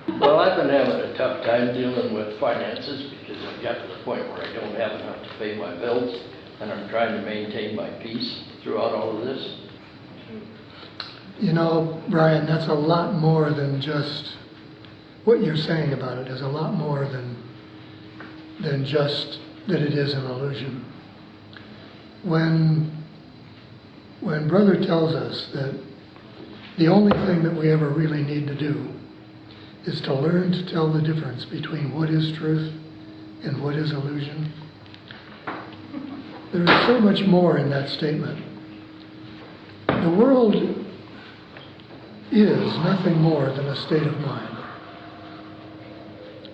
Well, I've been having a tough time dealing with finances because I've got to the point where I don't have enough to pay my bills, and I'm trying to maintain my peace throughout all of this. You know, Brian, that's a lot more than just what you're saying about it is a lot more than just that it is an illusion. When Brother tells us that the only thing that we ever really need to do is to learn to tell the difference between what is truth and what is illusion, there is so much more in that statement. The world is nothing more than a state of mind.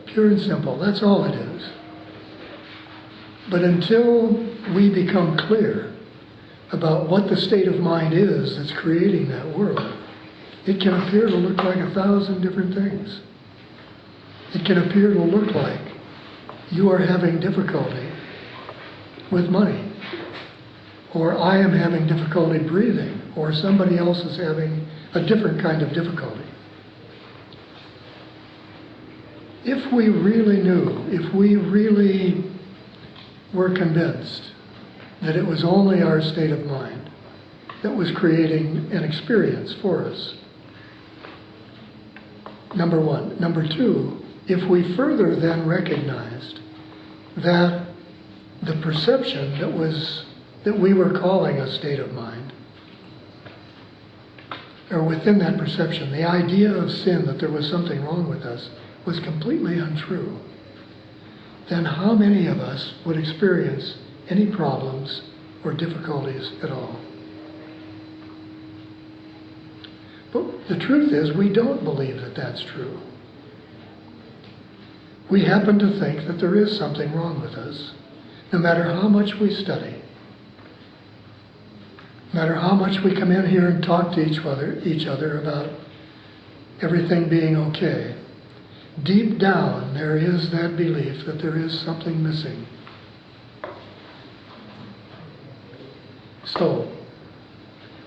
Pure and simple, that's all it is. But until we become clear about what the state of mind is that's creating that world, it can appear to look like 1,000 different things. It can appear to look like you are having difficulty with money, or I am having difficulty breathing, or somebody else is having a different kind of difficulty. If we really knew, if we really were convinced that it was only our state of mind that was creating an experience for us, number one. Number two, if we further then recognized that the perception that we were calling a state of mind, or within that perception, the idea of sin, that there was something wrong with us, was completely untrue, then how many of us would experience any problems or difficulties at all? But the truth is, we don't believe that that's true. We happen to think that there is something wrong with us, no matter how much we study, no matter how much we come in here and talk to each other about everything being okay. Deep down, there is that belief that there is something missing. So,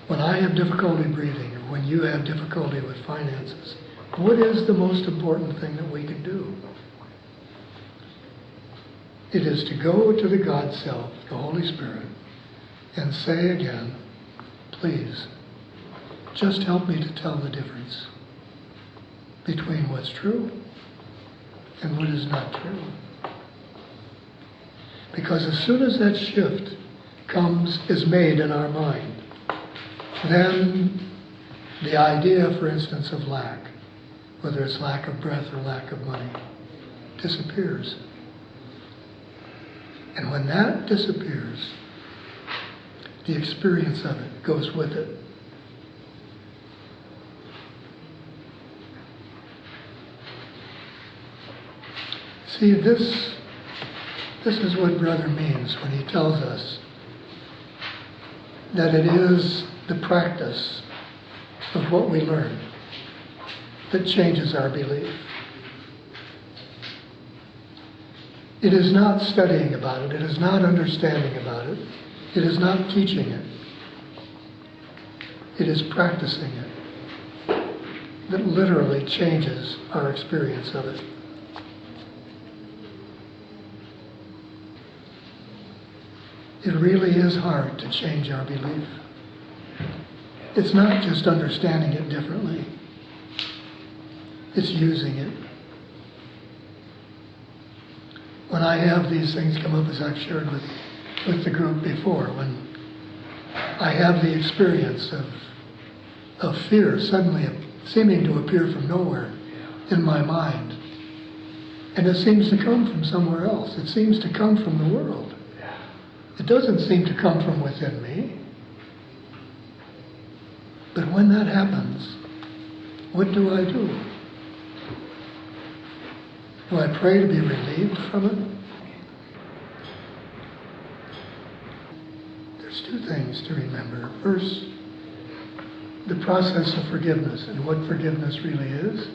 when I have difficulty breathing, or when you have difficulty with finances, what is the most important thing that we can do? It is to go to the God Self, the Holy Spirit, and say again, please, just help me to tell the difference between what's true and what is not true. Because as soon as that shift is made in our mind, then the idea, for instance, of lack, whether it's lack of breath or lack of money, disappears. And when that disappears, the experience of it goes with it. See, this is what Brother means when he tells us that it is the practice of what we learn that changes our belief. It is not studying about it. It is not understanding about it. It is not teaching it. It is practicing it that literally changes our experience of it. It really is hard to change our belief. It's not just understanding it differently. It's using it. When I have these things come up, as I've shared with the group before, when I have the experience of fear suddenly seeming to appear from nowhere in my mind, and it seems to come from somewhere else. It seems to come from the world. It doesn't seem to come from within me. But when that happens, what do I do? Do I pray to be relieved from it? There's two things to remember. First, the process of forgiveness and what forgiveness really is.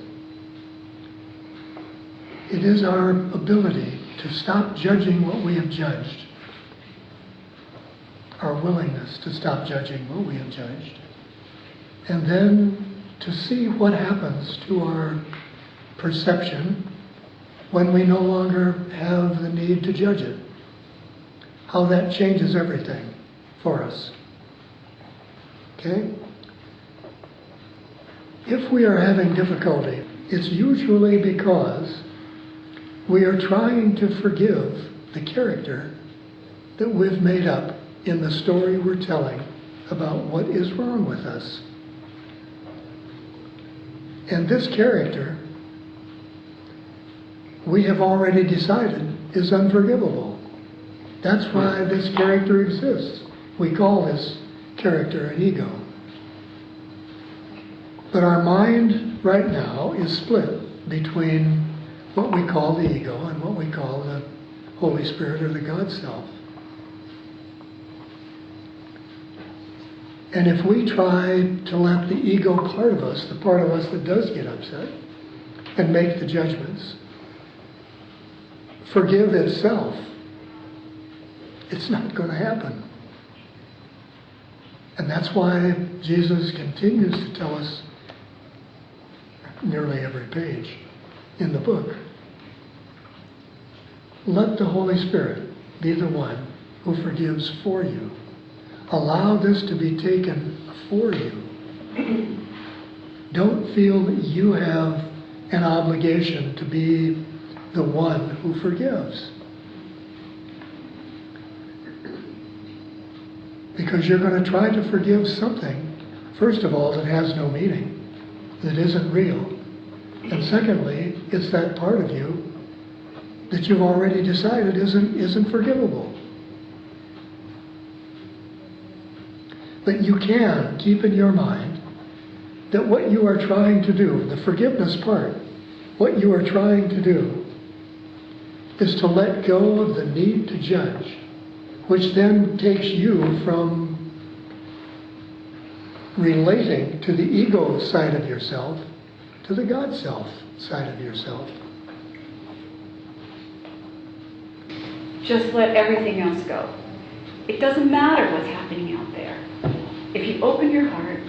It is our ability to stop judging what we have judged. Our willingness to stop judging what we have judged. And then to see what happens to our perception when we no longer have the need to judge it. How that changes everything for us. Okay? If we are having difficulty, it's usually because we are trying to forgive the character that we've made up in the story we're telling about what is wrong with us. And this character, we have already decided is unforgivable. That's why this character exists. We call this character an ego. But our mind right now is split between what we call the ego and what we call the Holy Spirit or the God Self. And if we try to let the ego part of us, the part of us that does get upset and make the judgments, forgive itself, it's not going to happen. And that's why Jesus continues to tell us nearly every page in the book, let the Holy Spirit be the one who forgives for you. Allow this to be taken for you. Don't feel that you have an obligation to be the one who forgives. Because you're going to try to forgive something, first of all, that has no meaning, that isn't real. And secondly, it's that part of you that you've already decided isn't forgivable. But you can keep in your mind that what you are trying to do, the forgiveness part, what you are trying to do is to let go of the need to judge, which then takes you from relating to the ego side of yourself to the God Self side of yourself. Just let everything else go. It doesn't matter what's happening out there. If you open your heart,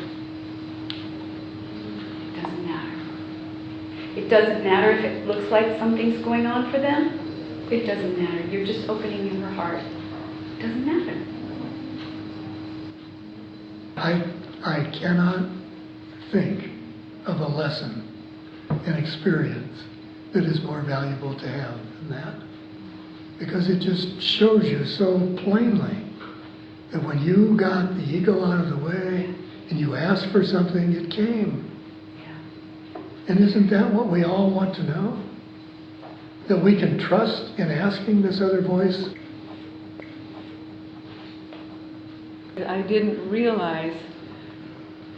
it doesn't matter. It doesn't matter if it looks like something's going on for them. It doesn't matter. You're just opening your heart. It doesn't matter. I cannot think of a lesson, an experience that is more valuable to have than that. Because it just shows you so plainly that when you got the ego out of the way and you asked for something, it came. Yeah. And isn't that what we all want to know? That we can trust in asking this other voice? I didn't realize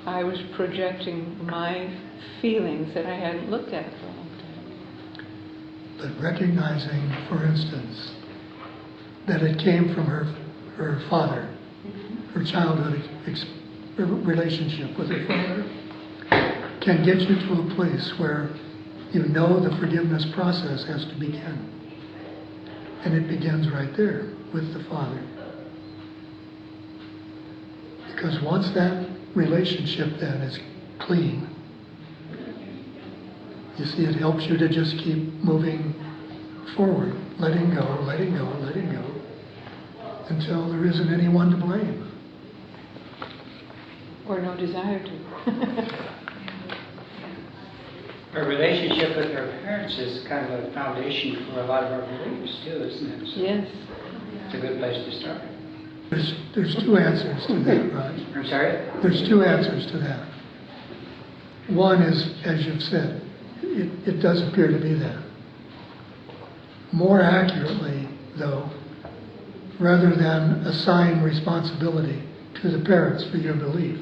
I was projecting my feelings that I hadn't looked at for a long time. But recognizing, for instance, that it came from her father, her childhood relationship with her father, can get you to a place where you know the forgiveness process has to begin. And it begins right there with the Father. Because once that relationship then is clean, you see, it helps you to just keep moving forward, letting go, until there isn't anyone to blame. Or no desire to. Our relationship with our parents is kind of a foundation for a lot of our beliefs too, isn't it? So Yes. it's a good place to start. There's two answers to that, Raj. I'm sorry? There's two answers to that. One is, as you've said, it does appear to be that. More accurately, though, rather than assign responsibility to the parents for your belief,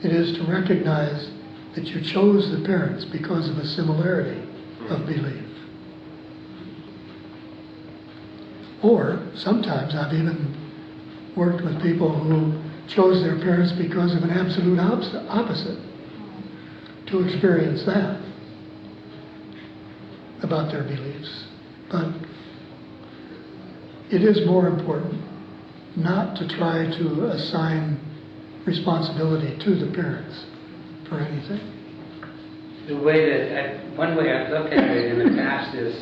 it is to recognize that you chose the parents because of a similarity of belief. Or sometimes I've even worked with people who chose their parents because of an absolute opposite, to experience that about their beliefs. But it is more important not to try to assign responsibility to the parents for anything. One way I've looked at it in the past is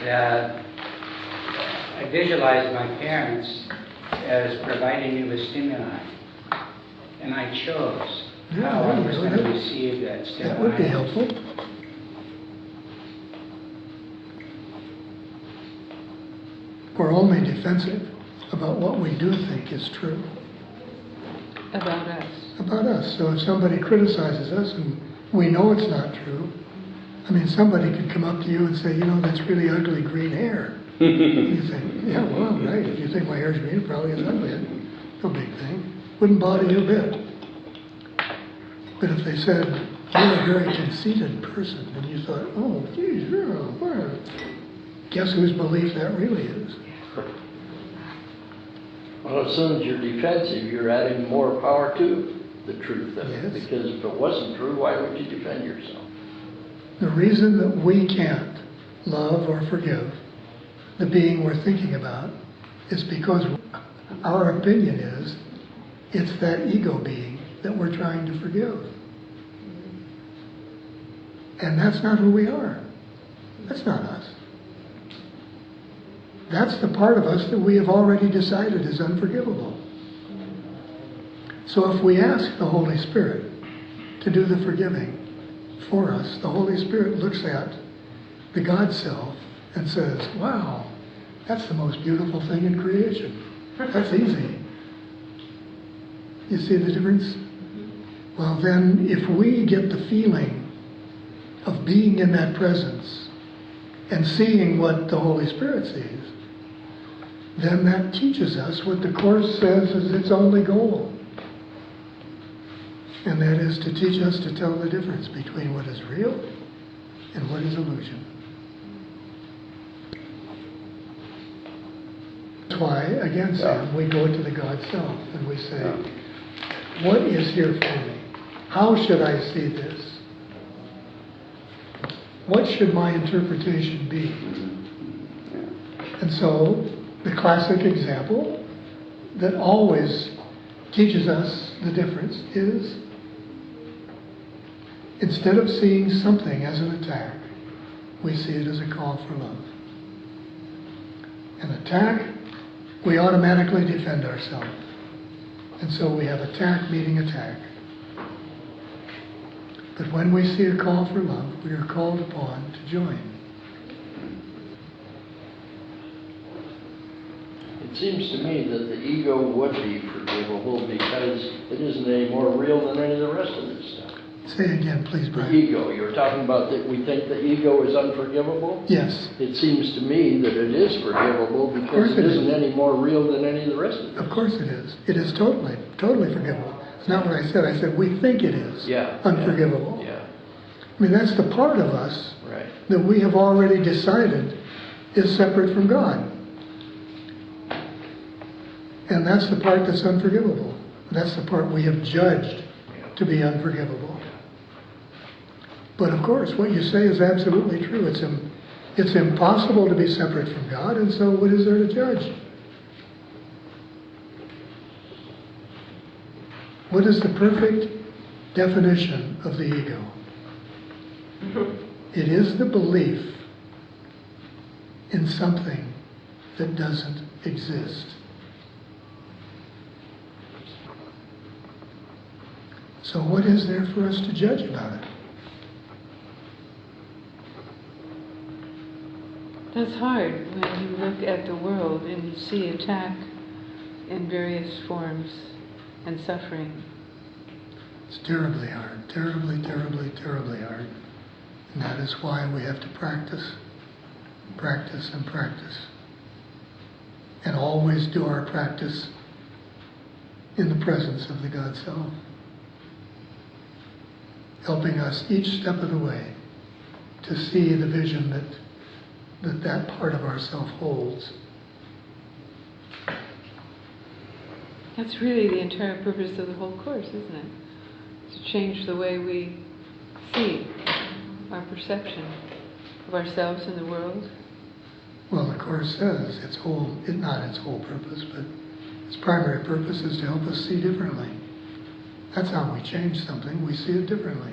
that I visualized my parents as providing me with stimuli. And I chose Yeah, how I there was you go. going to receive that stimuli. That would be helpful. We're only defensive about what we do think is true About us. about us. So if somebody criticizes us and we know it's not true, I mean, somebody could come up to you and say, you know, that's really ugly green hair. You think, yeah, well, right. If you think my hair's green, it probably is ugly. No big thing. Wouldn't bother you a bit. But if they said, you're a very conceited person, and you thought, oh, geez, yeah, well, guess whose belief that really is? Well, as soon as you're defensive, you're adding more power to the truth of it. Yes. Because if it wasn't true, why would you defend yourself? The reason that we can't love or forgive the being we're thinking about is because our opinion is it's that ego being that we're trying to forgive. And that's not who we are. That's not us. That's the part of us that we have already decided is unforgivable. So if we ask the Holy Spirit to do the forgiving for us, the Holy Spirit looks at the God self and says, wow, that's the most beautiful thing in creation. That's easy. You see the difference? Well, then, if we get the feeling of being in that presence and seeing what the Holy Spirit sees, then that teaches us what the Course says is its only goal. And that is to teach us to tell the difference between what is real and what is illusion. That's why, again, Sam, we go to the God self and we say, what is here for me? How should I see this? What should my interpretation be? And so, the classic example that always teaches us the difference is, instead of seeing something as an attack, we see it as a call for love. An attack, we automatically defend ourselves. And so we have attack meeting attack. But when we see a call for love, we are called upon to join. It seems to me that the ego would be forgivable because it isn't any more real than any of the rest of this stuff. Say again, please, The Brian. ego, you're talking about that we think the ego is unforgivable? Yes, It seems to me that it is forgivable course because it it is. isn't any more real than any of the rest of it. of course it is. It is totally forgivable. It's not what I said. I said we think it is unforgivable. Yeah, I mean, that's the part of us right. that we have already decided is separate from God. And that's the part that's unforgivable. That's the part we have judged to be unforgivable. But of course, what you say is absolutely true. It's impossible to be separate from God, and so what is there to judge? What is the perfect definition of the ego? It is the belief in something that doesn't exist. So what is there for us to judge about it? That's hard when you look at the world and you see attack in various forms and suffering. It's terribly hard, terribly, terribly, terribly hard. And that is why we have to practice, practice, and practice. And always do our practice in the presence of the God Self, helping us each step of the way to see the vision that part of ourself holds. That's really the entire purpose of the whole Course, isn't it? To change the way we see our perception of ourselves and the world. Well, the Course says not its whole purpose, but its primary purpose is to help us see differently. That's how we change something. We see it differently.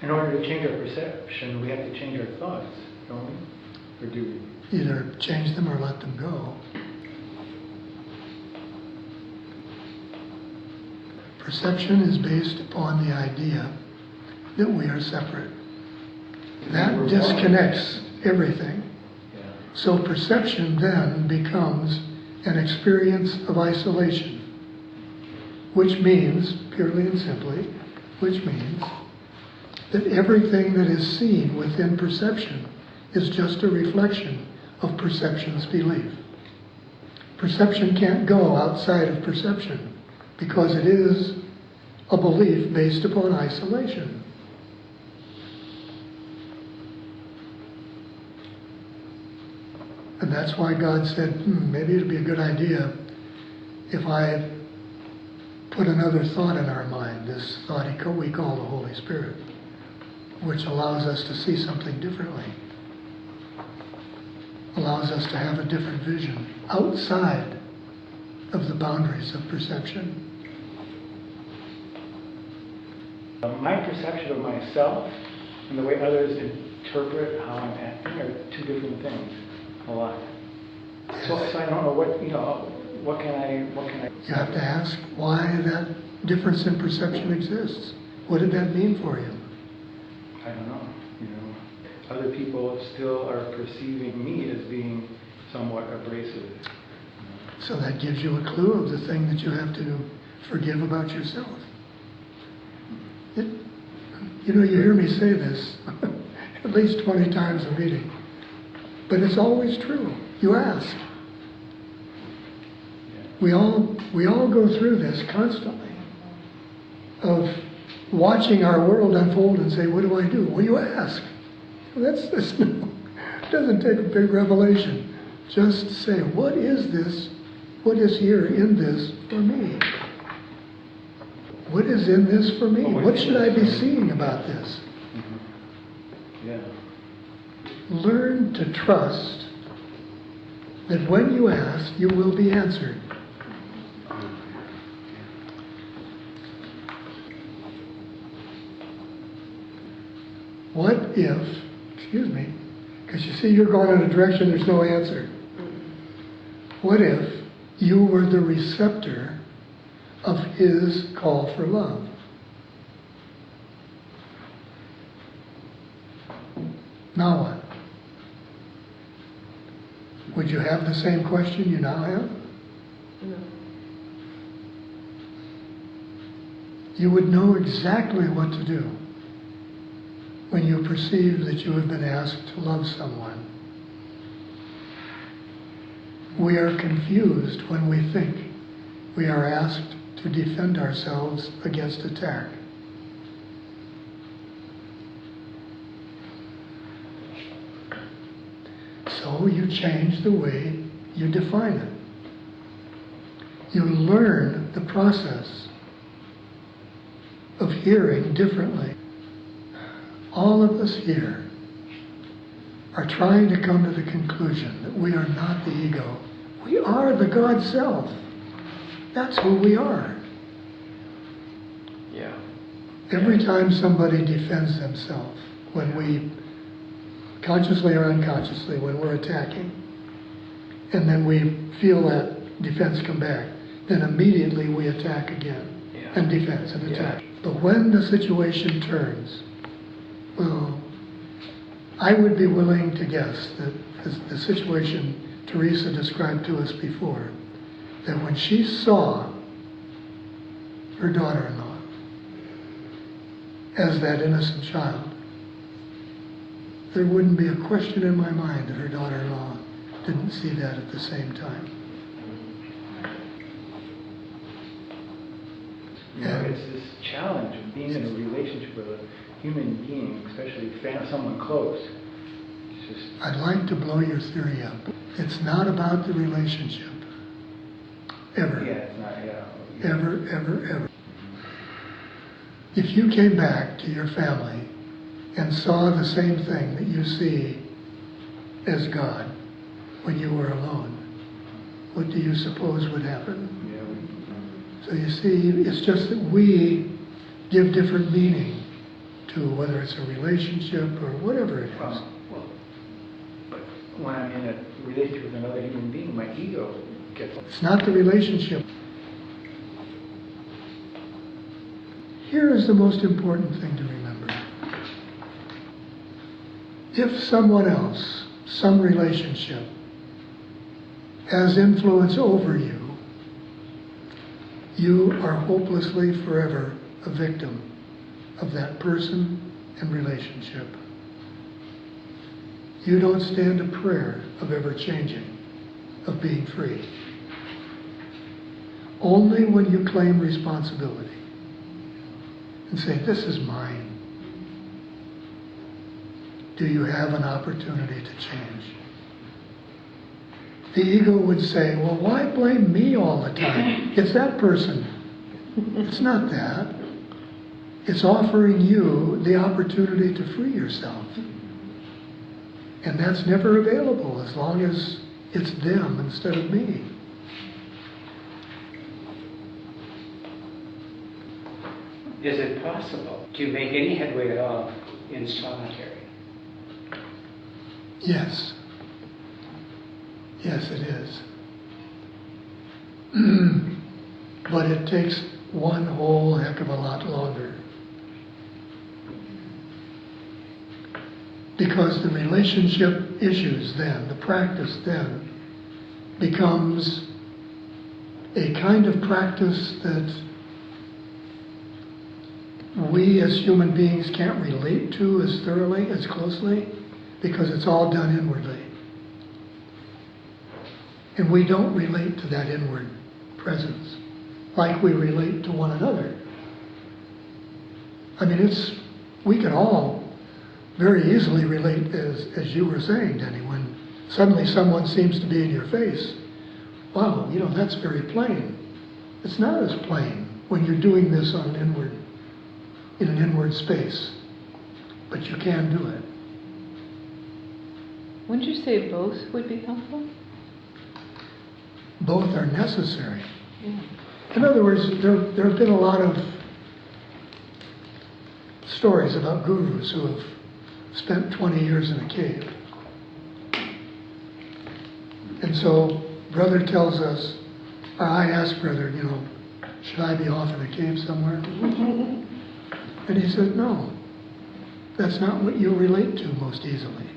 In order to change our perception, we have to change our thoughts, don't we? Or do we? Either change them or let them go. Perception is based upon the idea that we are separate. That disconnects everything. Yeah. So perception then becomes an experience of isolation, which means, purely and simply, which means that everything that is seen within perception is just a reflection of perception's belief. Perception can't go outside of perception because it is a belief based upon isolation. And that's why God said, maybe it'd be a good idea if I put another thought in our mind, this thought we call the Holy Spirit, which allows us to see something differently, allows us to have a different vision outside of the boundaries of perception. My perception of myself and the way others interpret how I'm acting are two different things. A lot. So I don't know what can I. You have to ask why that difference in perception exists. What did that mean for you? I don't know. Other people still are perceiving me as being somewhat abrasive. So that gives you a clue of the thing that you have to forgive about yourself. You hear me say this at least 20 times a meeting. But it's always true. You ask. We all go through this constantly of watching our world unfold and say, what do I do? Well, you ask. That's no, it doesn't take a big revelation. Just say, what is this? What is here in this for me? What is in this for me? What should I be seeing about this? Yeah. Learn to trust that when you ask, you will be answered. What if, because you see you're going in a direction there's no answer. What if you were the receptor of his call for love? Now what? Would you have the same question you now have? No. You would know exactly what to do when you perceive that you have been asked to love someone. We are confused when we think we are asked to defend ourselves against attack. So you change the way you define it. You learn the process of hearing differently. All of us here are trying to come to the conclusion that we are not the ego. We are the God self. That's who we are. Yeah. Every time somebody defends themselves, when we consciously or unconsciously, when we're attacking, and then we feel that defense come back, then immediately we attack again, and defense and attack. But when the situation turns, well, I would be willing to guess that the situation Teresa described to us before, that when she saw her daughter-in-law as that innocent child, there wouldn't be a question in my mind that her daughter-in-law didn't see that at the same time. It's this challenge of being in a relationship with a human being, especially someone close. It's just... I'd like to blow your theory up. It's not about the relationship. Ever. Yeah, it's not, yeah. Ever, ever, ever. If you came back to your family and saw the same thing that you see as God when you were alone, what do you suppose would happen? So you see, it's just that we give different meaning to whether it's a relationship or whatever it is. Well, but when I'm in a relationship with another human being, my ego gets. It's not the relationship. Here is the most important thing to remember. If someone else, some relationship, has influence over you, you are hopelessly forever a victim of that person and relationship. You don't stand a prayer of ever changing, of being free. Only when you claim responsibility and say, this is mine, do you have an opportunity to change. The ego would say, well, why blame me all the time? It's that person. It's not that. It's offering you the opportunity to free yourself. And that's never available as long as it's them instead of me. Is it possible to make any headway at all in solitary? Yes. Yes, it is. But it takes one whole heck of a lot longer. Because the relationship issues then, the practice then, becomes a kind of practice that we as human beings can't relate to as thoroughly, as closely, because it's all done inwardly. And we don't relate to that inward presence like we relate to one another. I mean, we can all very easily relate, as you were saying, Denny, when suddenly someone seems to be in your face. Wow, that's very plain. It's not as plain when you're doing this on in an inward space, but you can do it. Wouldn't you say both would be helpful? Both are necessary. Yeah. In other words, there have been a lot of stories about gurus who have spent 20 years in a cave. And so Brother tells us, or I asked Brother, should I be off in a cave somewhere? And he said, no, that's not what you relate to most easily.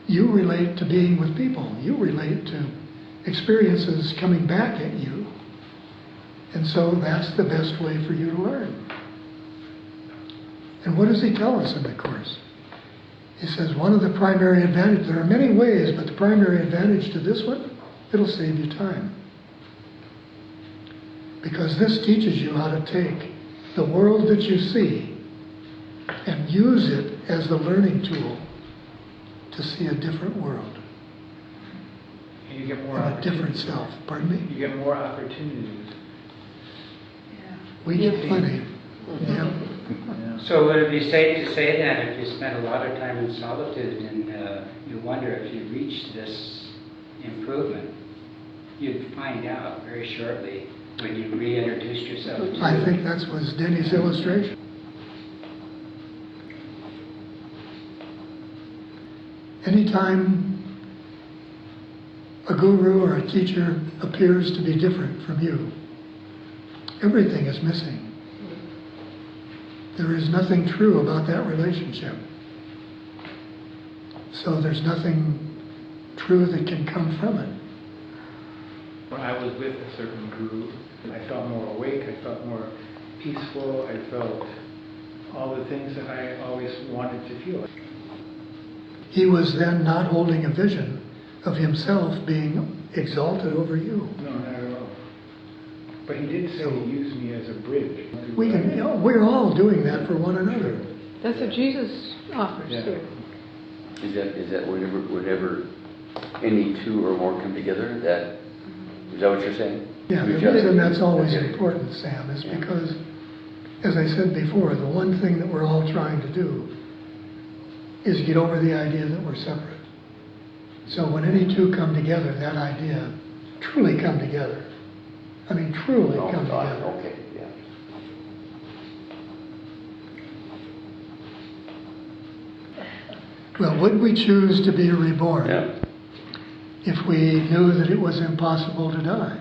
You relate to being with people. You relate to experiences coming back at you. And so that's the best way for you to learn. And what does he tell us in the Course? He says one of the primary advantages, there are many ways, but the primary advantage to this one, it'll save you time. Because this teaches you how to take the world that you see and use it as the learning tool to see a different world. And you get more And a different opportunities. self. Pardon me? You get more opportunities. We get plenty. Yeah. Yeah. So would it be safe to say that if you spend a lot of time in solitude and you wonder if you reached this improvement, you'd find out very shortly when you reintroduced yourself to I think that was Denny's illustration. Anytime a guru or a teacher appears to be different from you, everything is missing. There is nothing true about that relationship. So there's nothing true that can come from it. When I was with a certain guru, I felt more awake, I felt more peaceful, I felt all the things that I always wanted to feel. He was then not holding a vision of himself being exalted over you. No, not at all. But he did say use me as a bridge. We're all doing that for one another. That's what Jesus offers Yeah. here. Is that whenever any two or more come together? Is that what you're saying? Yeah, the To each other? reason that's always Okay. important, Sam, is Yeah. because, as I said before, the one thing that we're all trying to do is get over the idea that we're separate. So when any two come together, that idea truly come together. I mean, truly Oh, come God, together. okay, yeah. Well, would we choose to be reborn Yeah. if we knew that it was impossible to die?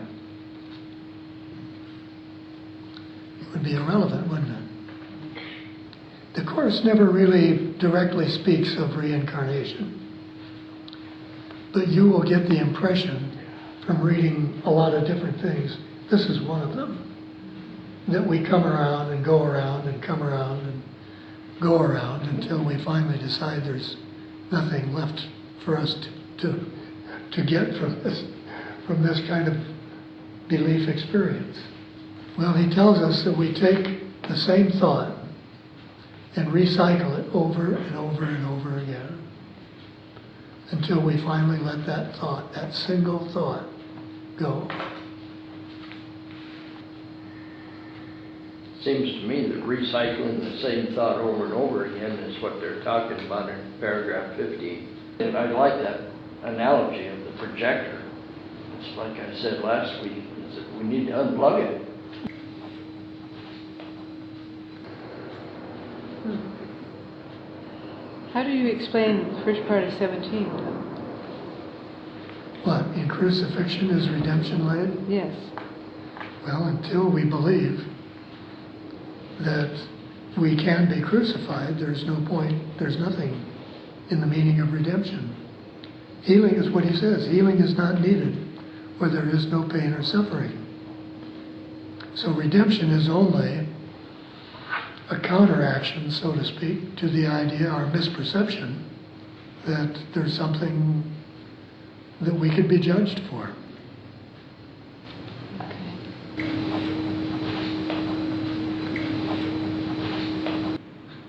It would be irrelevant, wouldn't it? The Course never really directly speaks of reincarnation, but you will get the impression from reading a lot of different things, this is one of them, that we come around and go around and come around and go around until we finally decide there's nothing left for us to get from this kind of belief experience. Well, he tells us that we take the same thought and recycle it over and over and over again until we finally let that thought, that single thought, go. Seems to me that recycling the same thought over and over again is what they're talking about in paragraph 15. And I like that analogy of the projector. It's like I said last week, is that we need to unplug it. How do you explain the first part of 17, Tom? What, in crucifixion is redemption laid? Yes. Well, until we believe that we can be crucified, there's no point, there's nothing in the meaning of redemption. Healing is what he says. Healing is not needed where there is no pain or suffering. So redemption is only a counteraction, so to speak, to the idea, our misperception, that there's something that we could be judged for.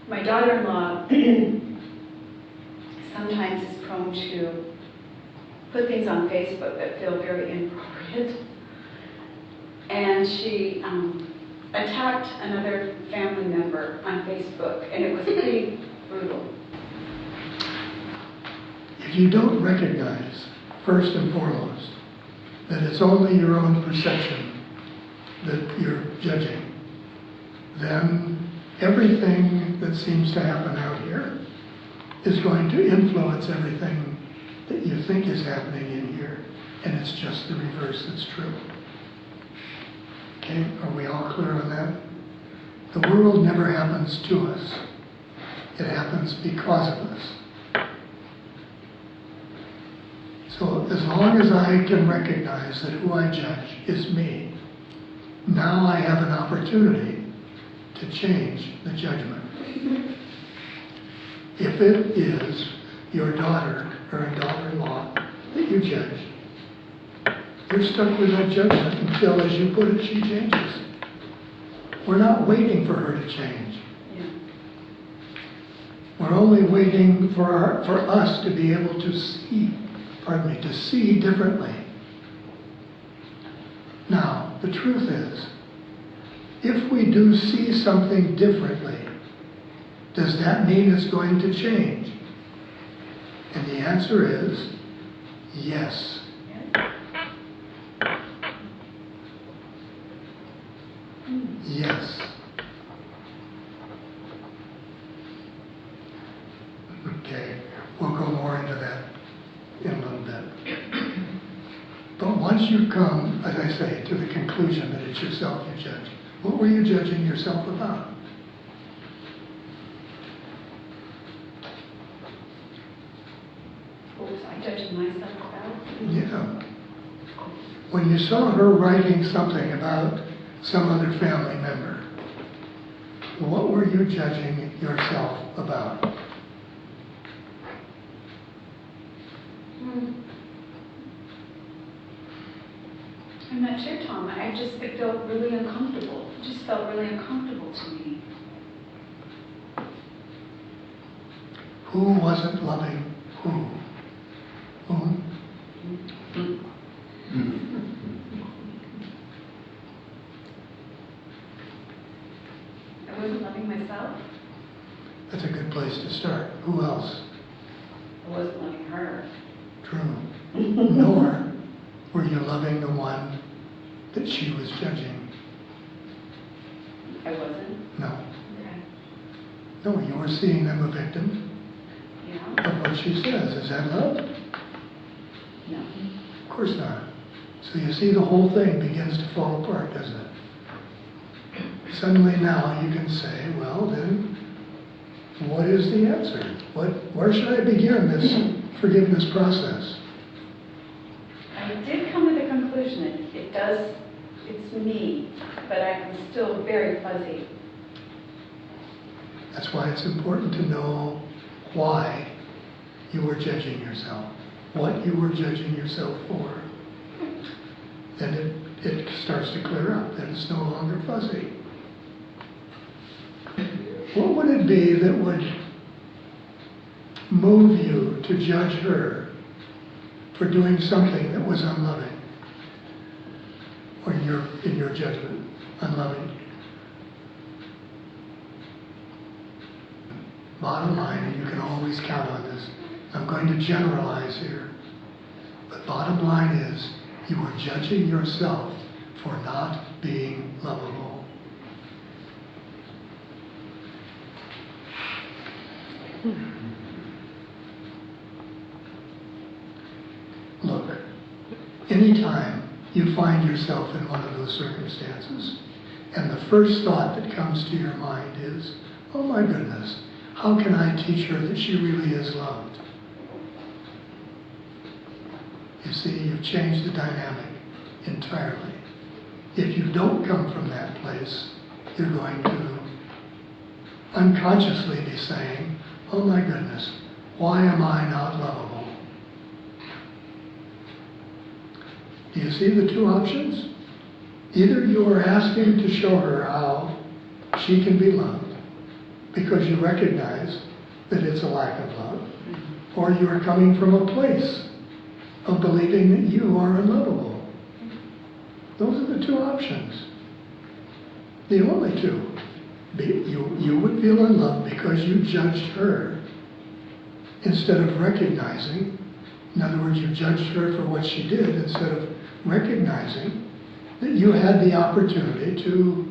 My daughter-in-law sometimes is prone to put things on Facebook that feel very inappropriate. And she attacked another family member on Facebook, and it was pretty brutal. If you don't recognize, first and foremost, that it's only your own perception that you're judging, then everything that seems to happen out here is going to influence everything that you think is happening in here, and it's just the reverse that's true. Okay, are we all clear on that? The world never happens to us. It happens because of us. So as long as I can recognize that who I judge is me, now I have an opportunity to change the judgment. If it is your daughter or a daughter-in-law that you judge, you're stuck with that judgment until, as you put it, she changes. We're not waiting for her to change. Yeah. We're only waiting for us to be able to see differently. Now, the truth is, if we do see something differently, does that mean it's going to change? And the answer is yes. Yes. Okay, we'll go more into that in a little bit. But once you come, as I say, to the conclusion that it's yourself you judge, what were you judging yourself about? What was I judging myself about? Yeah. When you saw her writing something about some other family member, what were you judging yourself about? I'm not sure, Tom. It felt really uncomfortable. It just felt really uncomfortable to me. Who wasn't loving who? Whom? I wasn't loving myself. That's a good place to start. Who else? I wasn't loving her. True. Nor were you loving the one that she was judging. I wasn't. No. Okay. No, you were seeing them a victim. Yeah. of what she says. Is that love? No. Of course not. So you see the whole thing begins to fall apart, doesn't it? Suddenly now you can say, well then, what is the answer? Where should I begin this forgiveness process? I did come to the conclusion it's me, but I'm still very fuzzy. That's why it's important to know why you were judging yourself, what you were judging yourself for. Then it starts to clear up, then it's no longer fuzzy. What would it be that would move you to judge her for doing something that was unloving? Or in your judgment, unloving? Bottom line, and you can always count on this, I'm going to generalize here, but bottom line is, you were judging yourself for not being lovable. Look, anytime you find yourself in one of those circumstances, and the first thought that comes to your mind is, oh my goodness, how can I teach her that she really is loved? You see, you've changed the dynamic entirely. If you don't come from that place, you're going to unconsciously be saying, oh my goodness, why am I not lovable? Do you see the two options? Either you are asking to show her how she can be loved because you recognize that it's a lack of love, or you are coming from a place of believing that you are unlovable. Those are the two options. The only two. You would feel unloved because you judged her instead of recognizing, in other words, you judged her for what she did instead of recognizing that you had the opportunity to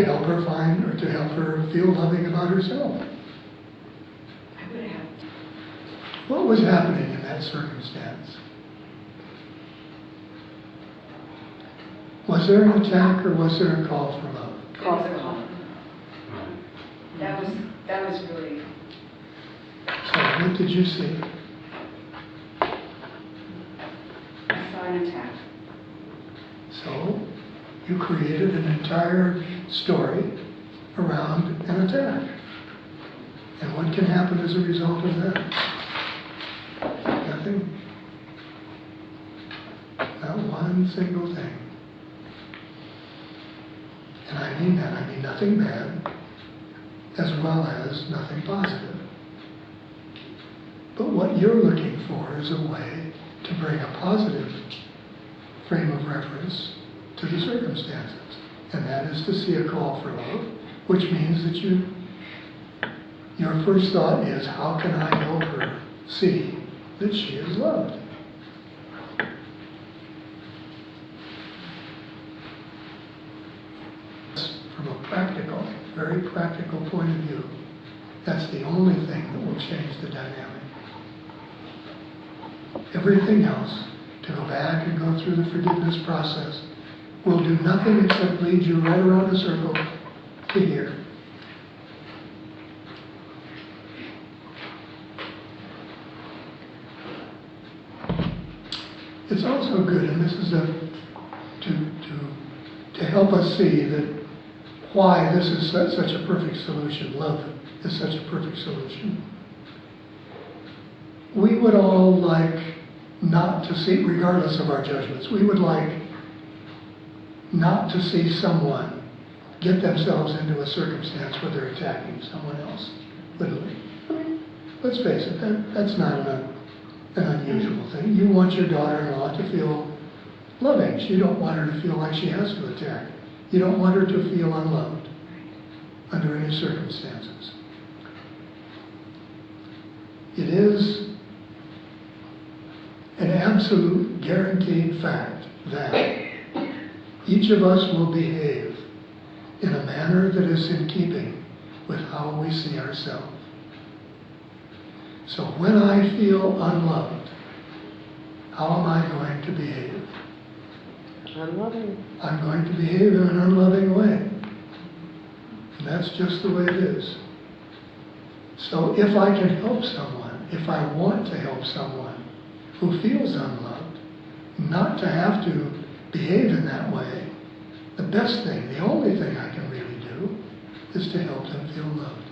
help her find or to help her feel loving about herself. I would have. What was happening in that circumstance? Was there an attack or was there a call for love? Call for love. That was really. So what did you see? I saw an attack. So you created an entire story around an attack. And what can happen as a result of that? Nothing. Not one single thing. And I mean that. I mean nothing bad as well as nothing positive. But what you're looking for is a way to bring a positive frame of reference to the circumstances. And that is to see a call for love, which means that your first thought is, how can I help her see that she is loved? From a practical, very practical point of view, that's the only thing that will change the dynamic. Everything else, to go back and go through the forgiveness process, will do nothing except lead you right around a circle to here. It's also good, and this is to help us see that why this is such a perfect solution. Love is such a perfect solution. We would all like not to see, regardless of our judgments, we would like not to see someone get themselves into a circumstance where they're attacking someone else, literally. I mean, let's face it, that's not an unusual thing. You want your daughter-in-law to feel loving. You don't want her to feel like she has to attack. You don't want her to feel unloved under any circumstances. It is an absolute guaranteed fact that each of us will behave in a manner that is in keeping with how we see ourselves. So when I feel unloved, how am I going to behave? Unloving. I'm going to behave in an unloving way. And that's just the way it is. So if I can help someone, if I want to help someone who feels unloved, not to have to behave in that way, the best thing, the only thing I can really do is to help them feel loved.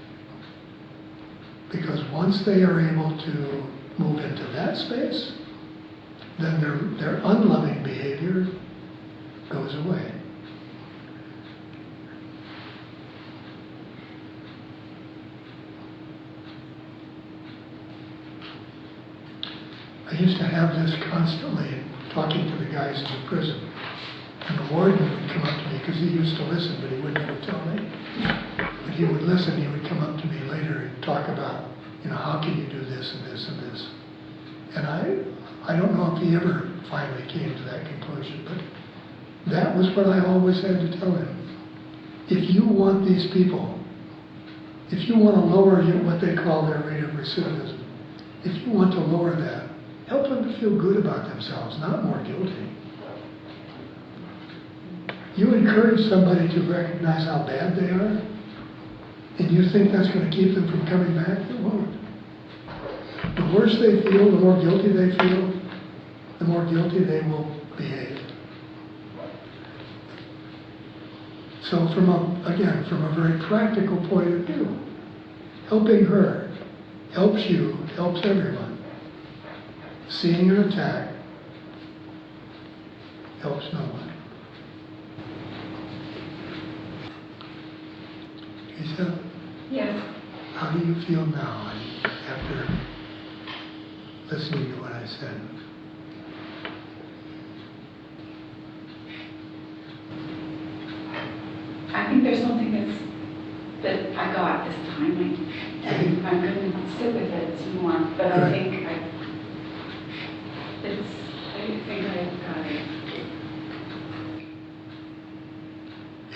Because once they are able to move into that space, then their unloving behavior goes away. I used to have this constantly talking to the guys in the prison. And the warden would come up to me, because he used to listen, but he wouldn't ever tell me. But he would listen, he would come up to me later and talk about, how can you do this and this and this? And I don't know if he ever finally came to that conclusion, but that was what I always had to tell him. If you want these people, if you want to lower what they call their rate of recidivism, if you want to lower that, help them to feel good about themselves, not more guilty. You encourage somebody to recognize how bad they are, and you think that's going to keep them from coming back? It won't. The worse they feel, the more guilty they feel, the more guilty they will behave. So from a very practical point of view, helping her helps you, helps everyone. Seeing an attack helps no one. Lisa, Yes. how do you feel now after listening to what I said? I think there's something that I got this time, and I'm going to sit with it some more. But I think I got it.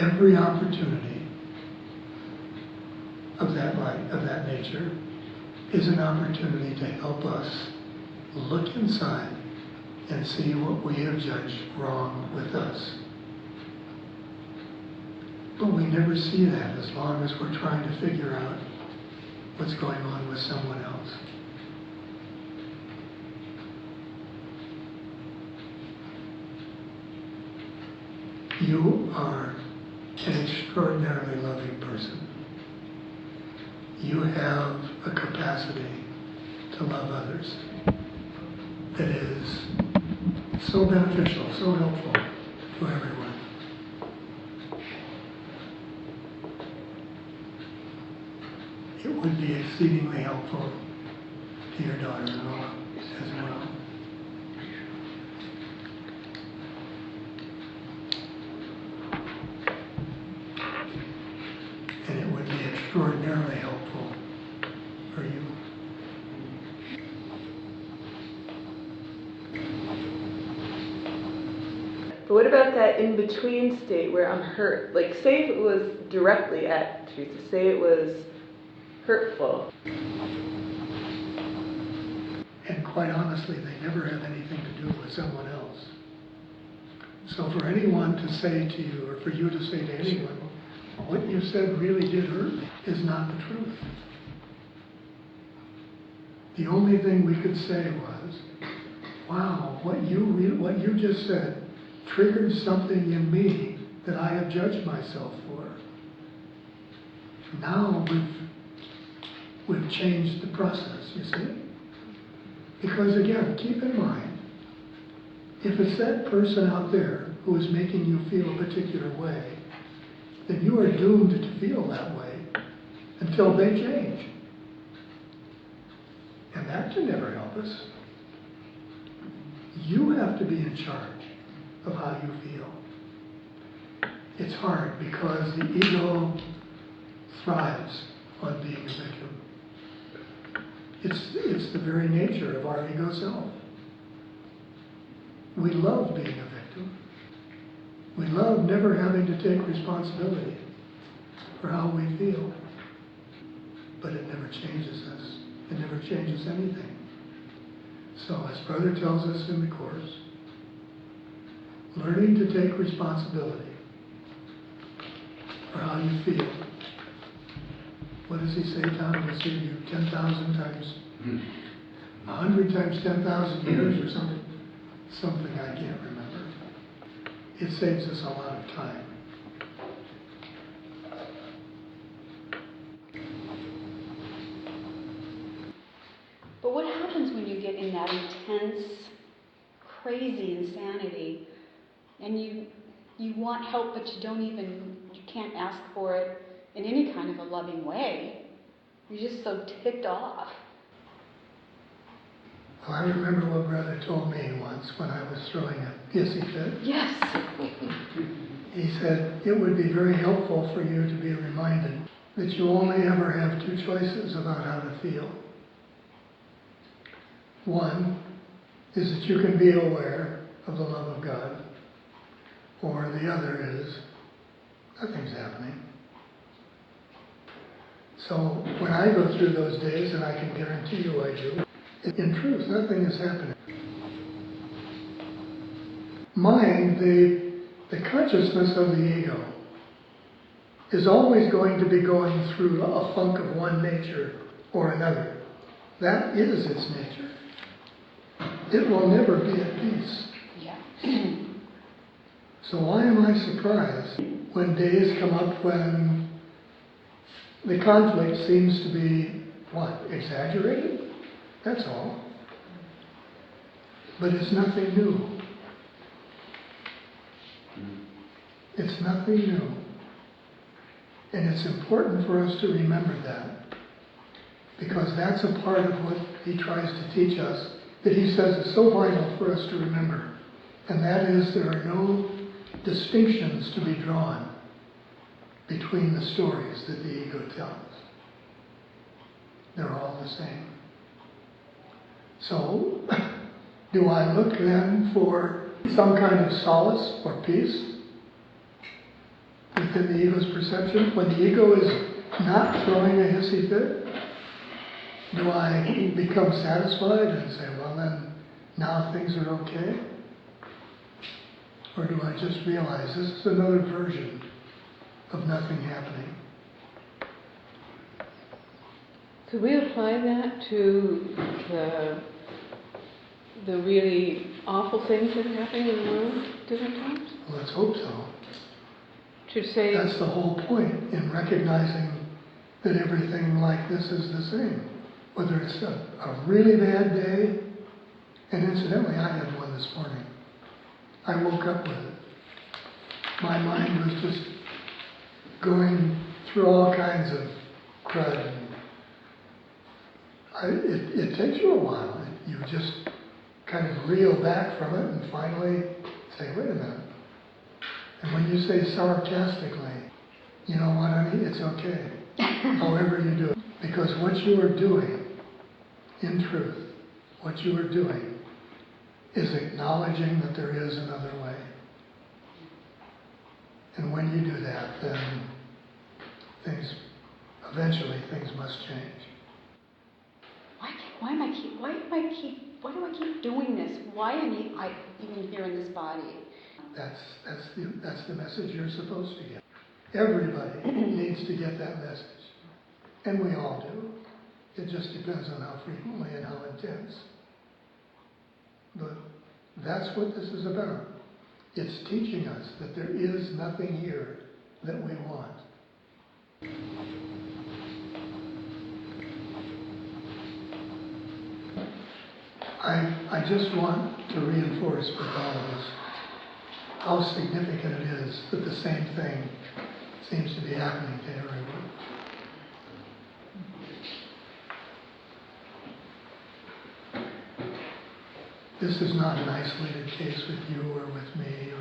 Every opportunity of that nature is an opportunity to help us look inside and see what we have judged wrong with us. But we never see that as long as we're trying to figure out what's going on with someone else. You are an extraordinarily loving person. You have a capacity to love others that is so beneficial, so helpful to everyone. It would be exceedingly helpful to your daughter-in-law as well. And it would be extraordinarily helpful for you. But what about that in-between state where I'm hurt? Like, say if it was directly at Teresa, say it was hurtful. And quite honestly, they never have anything to do with someone else. So for anyone to say to you, or for you to say to anyone, what you said really did hurt me, is not the truth. The only thing we could say was, wow, what you just said triggered something in me that I have judged myself for. Now we've changed the process, you see? Because again, keep in mind, if it's that person out there who is making you feel a particular way, then you are doomed to feel that way until they change. And that can never help us. You have to be in charge of how you feel. It's hard because the ego thrives on being a victim. It's the very nature of our ego self. We love being a victim. We love never having to take responsibility for how we feel. But it never changes us. It never changes anything. So, as Brother tells us in the Course, learning to take responsibility for how you feel. What does he say, Tom? He'll save you 10,000 times, 100 times 10,000 years or something. Something I can't remember. It saves us a lot of time. But what happens when you get in that intense, crazy insanity and you want help but you can't ask for it in any kind of a loving way? You're just so ticked off. Well, I remember what Brother told me once when I was throwing a hissy fit. Yes. He said, it would be very helpful for you to be reminded that you only ever have two choices about how to feel. One is that you can be aware of the love of God, or the other is nothing's happening. So when I go through those days, and I can guarantee you I do, in truth, nothing is happening. Mind, the consciousness of the ego, is always going to be going through a funk of one nature or another. That is its nature. It will never be at peace. Yeah. So why am I surprised when days come up when the conflict seems to be, what, exaggerated? That's all. But it's nothing new. It's nothing new. And it's important for us to remember that, because that's a part of what he tries to teach us, that he says is so vital for us to remember. And that is, there are no distinctions to be drawn between the stories that the ego tells. They're all the same. So, do I look then for some kind of solace or peace within the ego's perception? When the ego is not throwing a hissy fit, do I become satisfied and say, well then, now things are okay? Or do I just realize this is another version of nothing happening? Could we apply that to the really awful things that are happening in the world at different times? Well, let's hope so. To say, That's the whole point in recognizing that everything like this is the same. Whether it's a really bad day, and incidentally, I had one this morning. I woke up with it. My mind was just going through all kinds of crud. It takes you a while. You just kind of reel back from it and finally say, wait a minute. And when you say sarcastically, you know what, honey, it's okay. However you do it. Because what you are doing, in truth, what you are doing is acknowledging that there is another way. And when you do that, then eventually things must change. Why do I keep doing this? Why am I even here in this body? That's the message you're supposed to get. Everybody needs to get that message. And we all do. It just depends on how frequently and how intense. But that's what this is about. It's teaching us that there is nothing here that we want. I just want to reinforce with all of us how significant it is that the same thing seems to be happening to everyone. This is not an isolated case with you or with me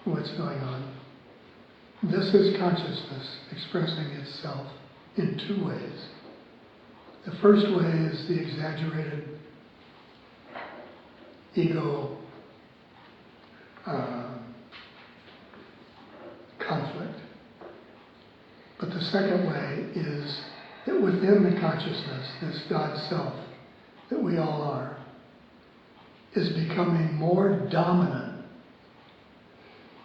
or what's going on. This is consciousness expressing itself in two ways. The first way is the exaggerated ego conflict. But the second way is that within the consciousness, this God self that we all are, is becoming more dominant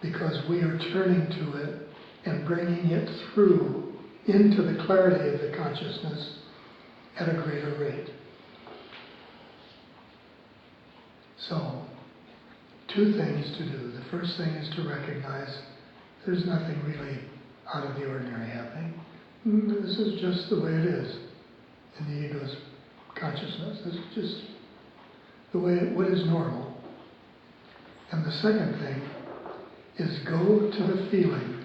because we are turning to it and bringing it through into the clarity of the consciousness at a greater rate. So, two things to do. The first thing is to recognize there's nothing really out of the ordinary happening. This is just the way it is in the ego's consciousness. This is just the way what is normal. And the second thing is go to the feeling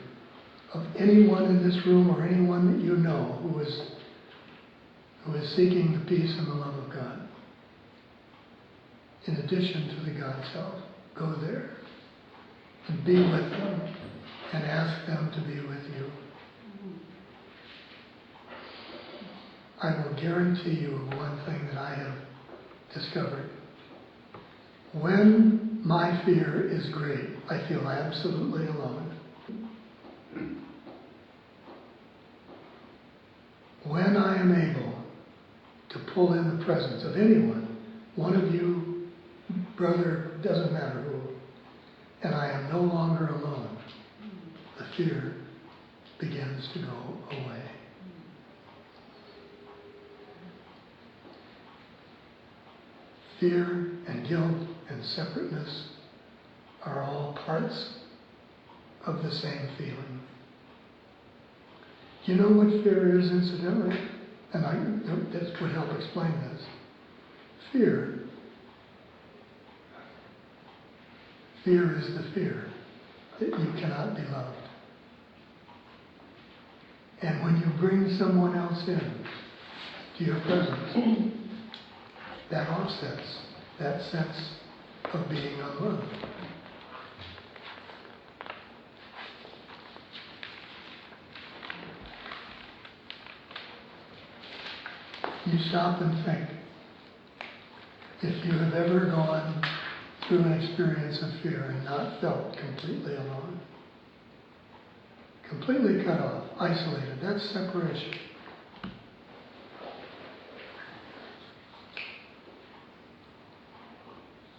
of anyone in this room or anyone that you know who is seeking the peace and the love of God. In addition to the God self, go there and be with them and ask them to be with you. I will guarantee you one thing that I have discovered. When my fear is great, I feel absolutely alone. When I am able to pull in the presence of anyone, one of you, brother, doesn't matter who, and I am no longer alone, the fear begins to go away. Fear and guilt and separateness are all parts of the same feeling. You know what fear is, incidentally? And this would help explain this. Fear is the fear that you cannot be loved. And when you bring someone else in to your presence, that offsets that sense of being unloved. You stop and think. If you have ever gone through an experience of fear and not felt completely alone, completely cut off, isolated, that's separation.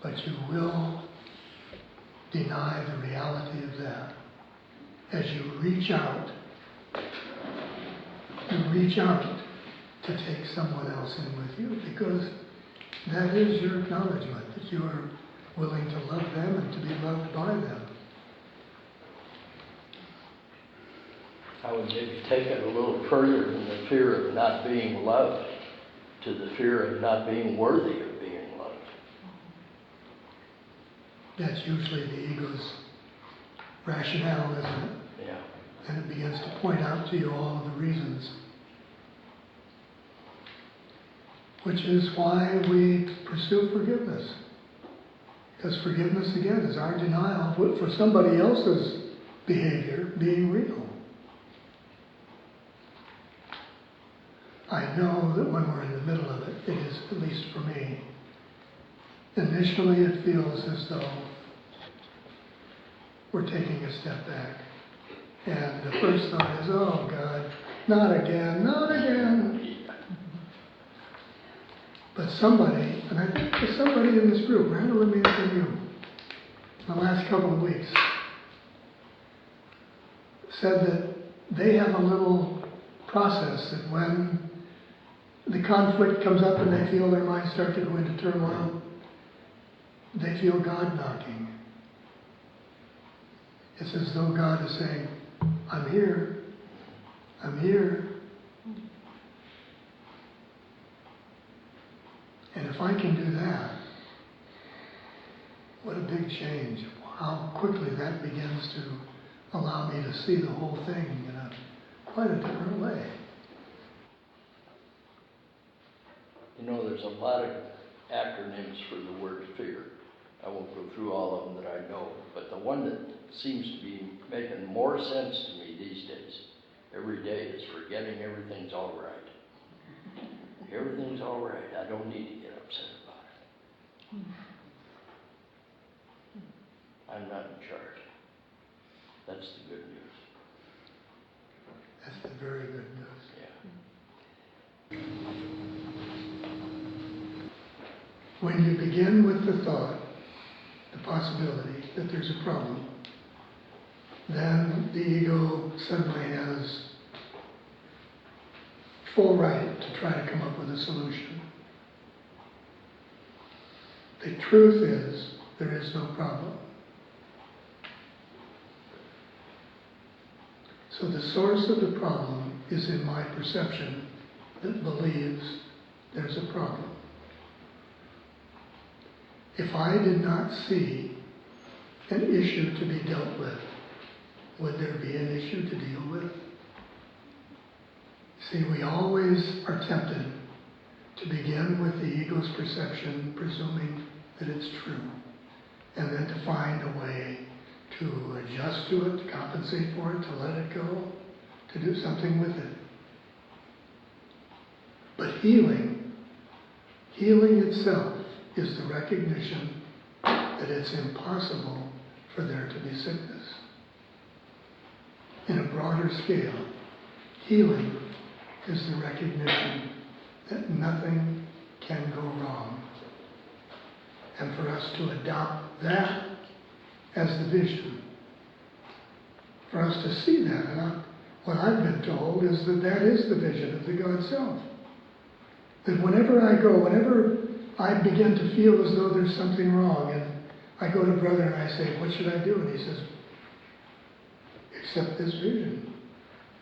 But you will deny the reality of that as you reach out. You reach out to take someone else in with you, because that is your acknowledgement that you are willing to love them and to be loved by them. I would maybe take it a little further than the fear of not being loved to the fear of not being worthy of being loved. That's usually the ego's rationale, isn't it? Yeah. And it begins to point out to you all of the reasons. Which is why we pursue forgiveness. Because forgiveness, again, is our denial for somebody else's behavior being real. I know that when we're in the middle of it, it is, at least for me, initially it feels as though we're taking a step back. And the first thought is, oh God, not again, not again. But somebody, and I think there's somebody in this group, randomly than you, in the last couple of weeks, said that they have a little process that when the conflict comes up and they feel their minds start to go into turmoil, they feel God knocking. It's as though God is saying, I'm here, I'm here. And if I can do that, what a big change. How quickly that begins to allow me to see the whole thing in quite a different way. You know, there's a lot of acronyms for the word fear. I won't go through all of them that I know, but the one that seems to be making more sense to me these days, every day, is forgetting everything's all right. Everything's all right. I don't need to get upset about it. I'm not in charge. That's the good news. That's the very good news. Yeah. when you begin with the thought, the possibility that there's a problem, then the ego suddenly has full right to try to come up with a solution. The truth is, there is no problem. So the source of the problem is in my perception that believes there's a problem. If I did not see an issue to be dealt with, would there be an issue to deal with? See, we always are tempted to begin with the ego's perception, presuming that it's true, and then to find a way to adjust to it, to compensate for it, to let it go, to do something with it. But healing itself is the recognition that it's impossible for there to be sickness. In a broader scale, healing is the recognition that nothing can go wrong. And for us to adopt that as the vision, for us to see that, and what I've been told is that that is the vision of the God Self. That whenever I begin to feel as though there's something wrong, and I go to Brother and I say, what should I do? And he says, accept this vision.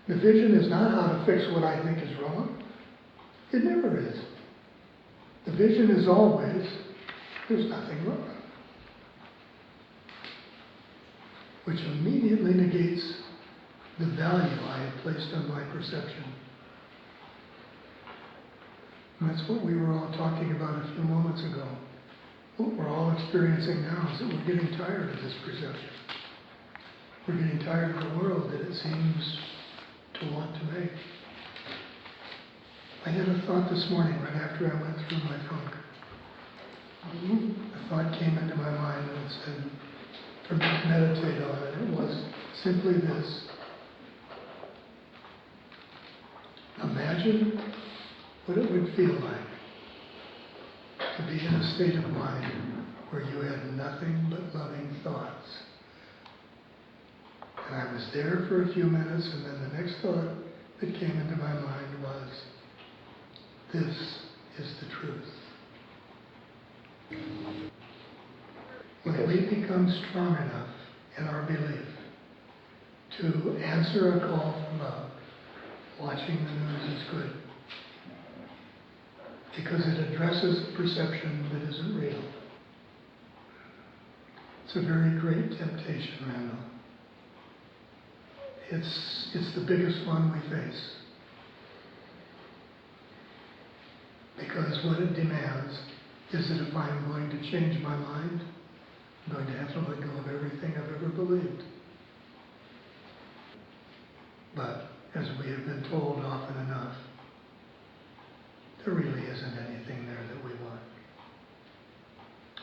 The vision is not how to fix what I think is wrong. It never is. The vision is always, there's nothing wrong. Which immediately negates the value I had placed on my perception. And that's what we were all talking about a few moments ago. What we're all experiencing now is that we're getting tired of this perception. We're getting tired of the world that it seems to want to make. I had a thought this morning right after I went through my funk. A thought came into my mind and it said, for me to meditate on it, it was simply this. Imagine what it would feel like to be in a state of mind where you had nothing but loving thoughts. And I was there for a few minutes, and then the next thought that came into my mind was, this is the truth. When we become strong enough in our belief to answer a call from love, watching the news is good. Because it addresses a perception that isn't real. It's a very great temptation, Randall. It's the biggest one we face. Because what it demands is that if I'm going to change my mind, I'm going to have to let go of everything I've ever believed. But, as we have been told often enough, there really isn't anything there that we want.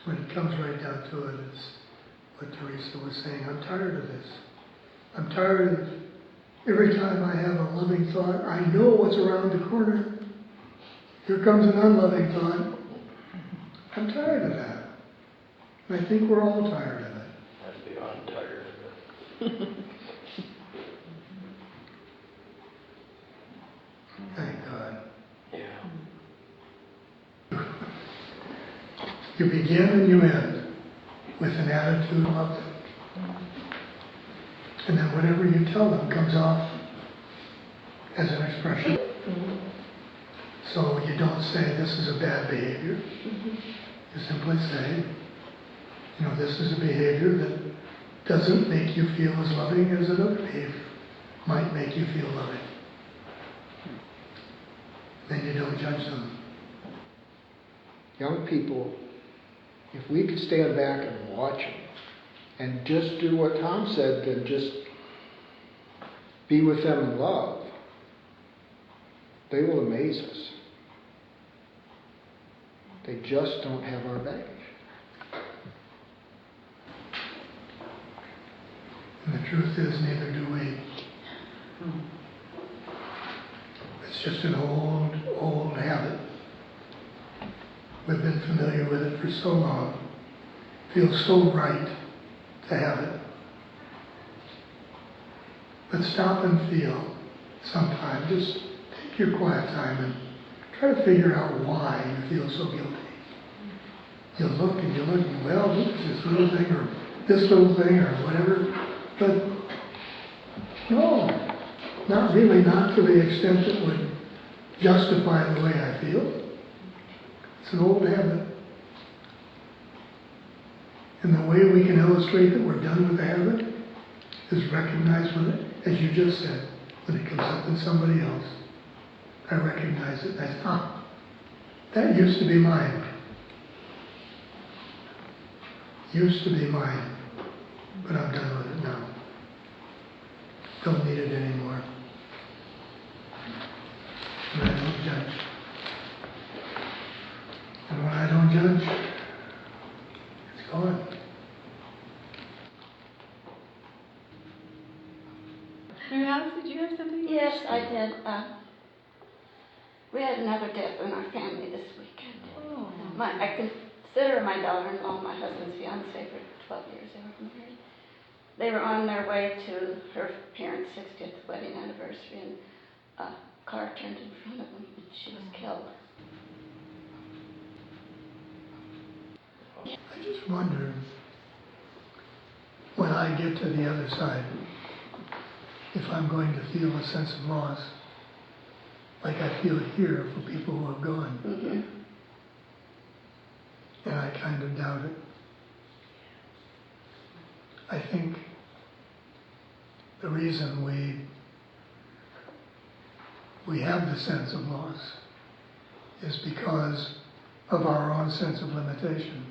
When it comes right down to it, it's what Teresa was saying. I'm tired of this. I'm tired of every time I have a loving thought, I know what's around the corner. Here comes an unloving thought. I'm tired of that. And I think we're all tired of it. I'm beyond tired of it. Thank God. Yeah. You begin and you end with an attitude of it. And then whatever you tell them comes off as an expression. So you don't say, this is a bad behavior. You simply say, this is a behavior that doesn't make you feel as loving as another behavior might make you feel loving. Then you don't judge them. Young people, if we could stand back and watch them and just do what Tom said, then just be with them in love, they will amaze us. They just don't have our baggage. And the truth is, neither do we. It's just an old habit. We've been familiar with it for so long. Feels so right to have it. But stop and feel sometime. Just take your quiet time and try to figure out why you feel so guilty. You look and you look, and well, this little thing or this little thing or whatever. But no, not really, not to the extent that would justify the way I feel. It's an old habit. And the way we can illustrate that we're done with the habit is recognize when it, as you just said, when it comes up in somebody else. I recognize it. I say, that used to be mine. Used to be mine. But I'm done with it now. Don't need it anymore. And I don't judge. And when I don't judge, it's gone. Mary Alice, did you have something? Yes, I did. We had another death in our family this weekend. Oh. I consider my daughter-in-law my husband's fiance for 12 years. They were married. They were on their way to her parents' 60th wedding anniversary, and a car turned in front of them, and she was killed. I just wonder, when I get to the other side, if I'm going to feel a sense of loss, like I feel it here for people who have gone. Mm-hmm. And I kind of doubt it. I think the reason we have the sense of loss is because of our own sense of limitation.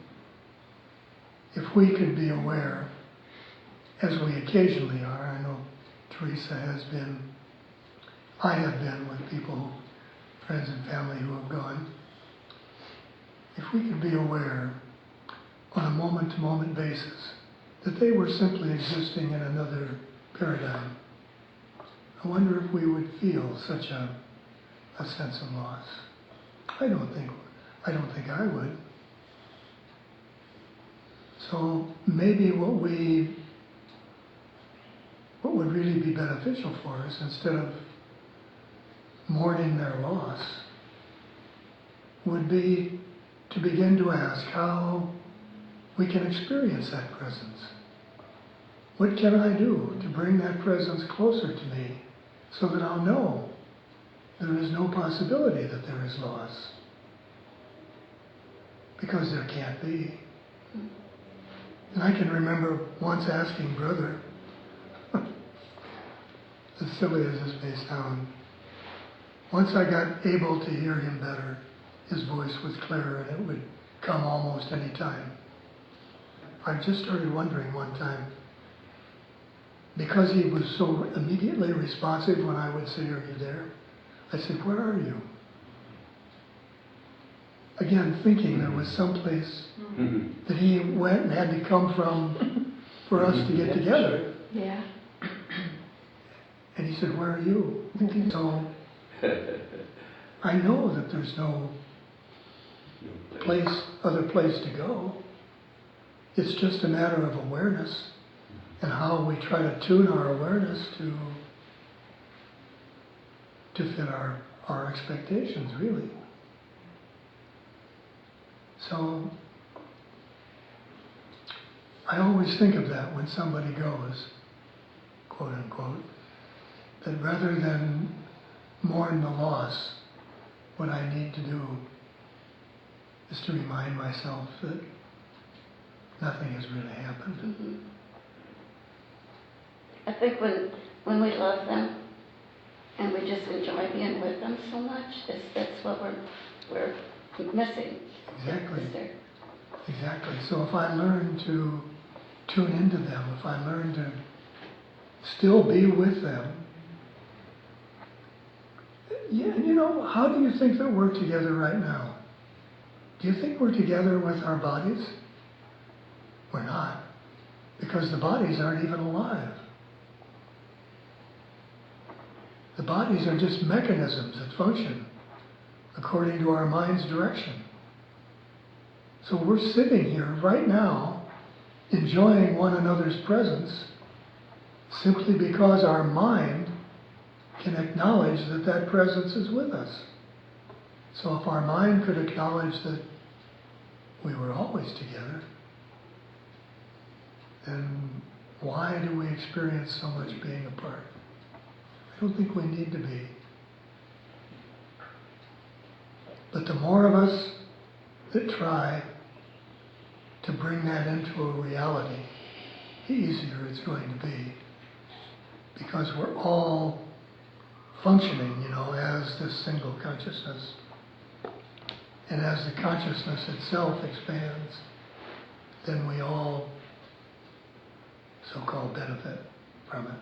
If we could be aware, as we occasionally are, I know Teresa has been, I have been with people, friends and family who have gone. If we could be aware on a moment-to-moment basis that they were simply existing in another paradigm, I wonder if we would feel such a sense of loss. I don't think I would. So maybe what would really be beneficial for us, instead of mourning their loss, would be to begin to ask how we can experience that presence. What can I do to bring that presence closer to me so that I'll know there is no possibility that there is loss? Because there can't be. And I can remember once asking Brother, as silly as this may sound, once I got able to hear him better, his voice was clearer and it would come almost any time. I just started wondering one time, because he was so immediately responsive when I would say, "Are you there?" I said, "Where are you?" Again, thinking there was some place that he went and had to come from for us to get together. Yeah. And he said, "Where are you?" So I know that there's no other place to go. It's just a matter of awareness and how we try to tune our awareness to fit our expectations, really. So I always think of that when somebody goes, quote unquote, that rather than mourn the loss, what I need to do is to remind myself that nothing has really happened. Mm-hmm. I think when we love them and we just enjoy being with them so much, that's what we're missing. Exactly. Is there- Exactly. So if I learn to tune into them, if I learn to still be with them, yeah, you know, how do you think that we're together right now? Do you think we're together with our bodies? We're not, because the bodies aren't even alive. The bodies are just mechanisms that function according to our mind's direction. So we're sitting here right now enjoying one another's presence simply because our mind can acknowledge that that presence is with us. So if our mind could acknowledge that we were always together, then why do we experience so much being apart? I don't think we need to be. But the more of us that try to bring that into a reality, the easier it's going to be. Because we're all functioning, as this single consciousness. And as the consciousness itself expands, then we all so-called benefit from it.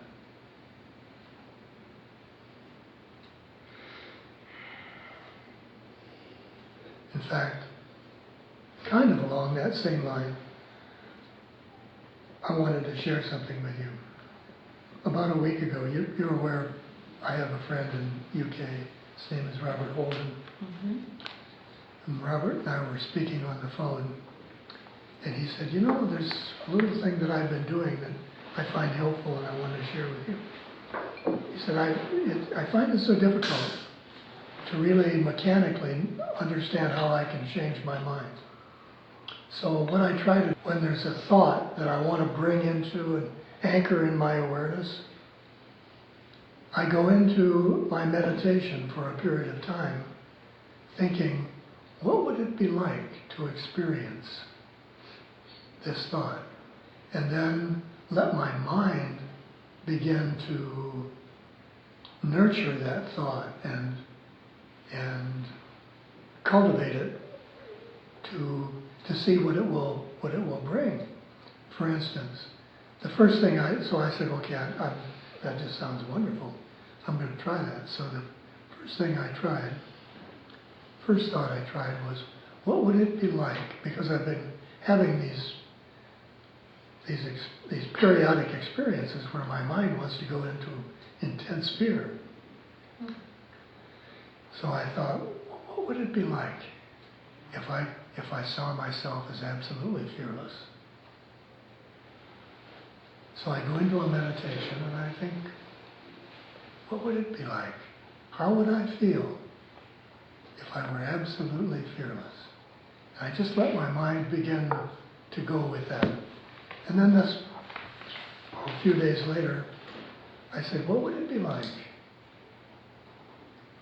In fact, kind of along that same line, I wanted to share something with you. About a week ago, you're aware, I have a friend in UK, his name is Robert Holden. Mm-hmm. And Robert and I were speaking on the phone, and he said, there's a little thing that I've been doing that I find helpful and I want to share with you. He said, I find it so difficult to really mechanically understand how I can change my mind. So what I try to, when there's a thought that I want to bring into and anchor in my awareness, I go into my meditation for a period of time thinking, what would it be like to experience this thought? And then let my mind begin to nurture that thought and cultivate it to see what it will bring. For instance, the first thing I said, okay, that just sounds wonderful. I'm going to try that. So the first thought I tried was, what would it be like? Because I've been having these periodic experiences where my mind wants to go into intense fear. So I thought, what would it be like if I saw myself as absolutely fearless? So I go into a meditation and I think, what would it be like? How would I feel if I were absolutely fearless? And I just let my mind begin to go with that. And then a few days later, I said, what would it be like